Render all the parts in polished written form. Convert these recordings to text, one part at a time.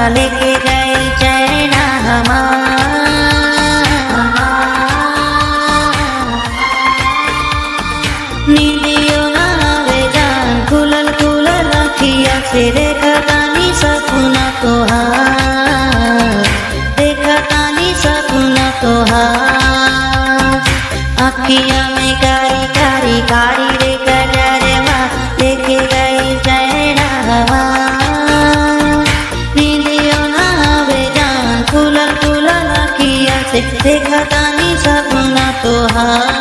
लेके गए चैना नींदियों ना आवे जान खुलल खुलल अखिया से देखा तानी सपना तोहार देखा तानी सपना तोहार अखिया में कारी कारी कारी रे कजरवा लेके गए चैना नींदियों ना आवे जान खुलल खुलल अखिया से देखा तानी सपना तोहार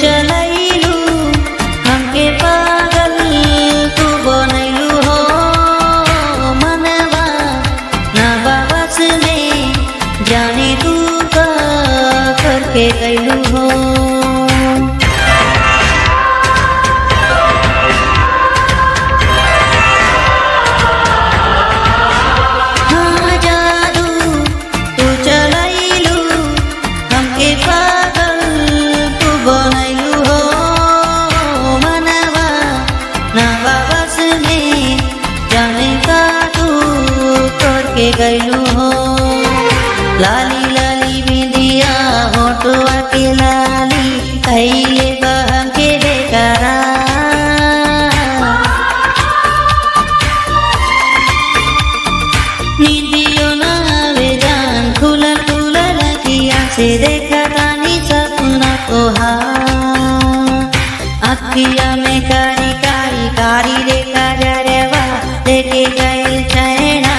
चलैलू हमके पागल तू बनैलू हो मनवा ना बस में जाने तू का करके गैलू हो हाँ जादू तू चलैलू हमके पागल तू बनैलू हो मनवा ना बस में जाने का तू करके गैलू हो लाली लाली बिंदिया होठवा के लाली कैले बहम के बेकरा नींदियों ना आवे जान खुलल खुलल अखिया से देखा तानी सपना तोहार अखिया में कारी कारी कारी रे कजरवा लेके गए चैना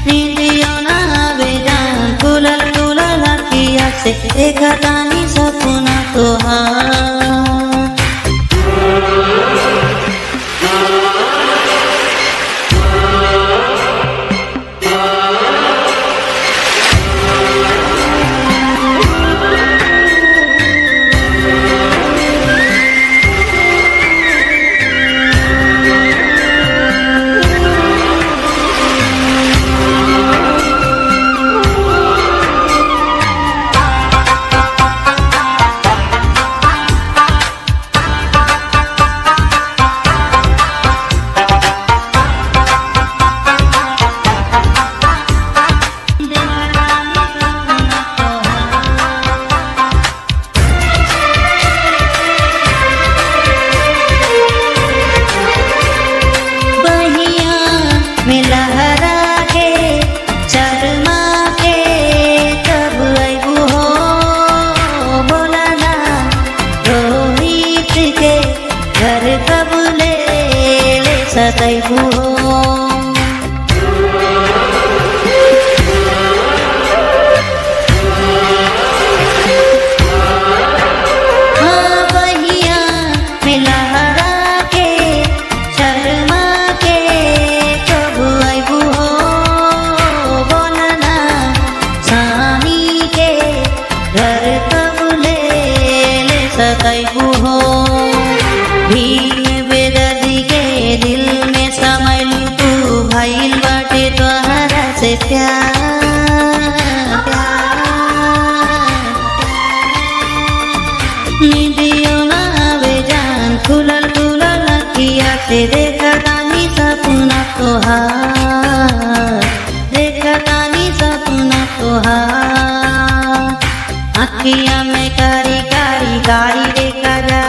नींदियों ना आवे जान खुलल खुलल अखिया से देखा तानी सपना तोहार सतैबू हो हाँ बहिया में लहरा के शर्मा के कब आइबू हो बोलना सानी के घर कब ले सतैबू हो भीम बेदर्दी के दिल में समैलू तू भइल बाटे तोहरा से प्यार नींदियों ना आवे जान खुलल खुलल अखिया से देखा तानी सपना तोहार देखा तानी सपना तोहार अखिया में कारी कारी कारी देखा जा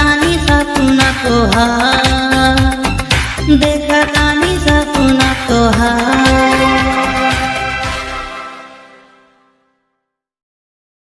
देखतानी सपना तोहार, देखतानी सपना तोहार।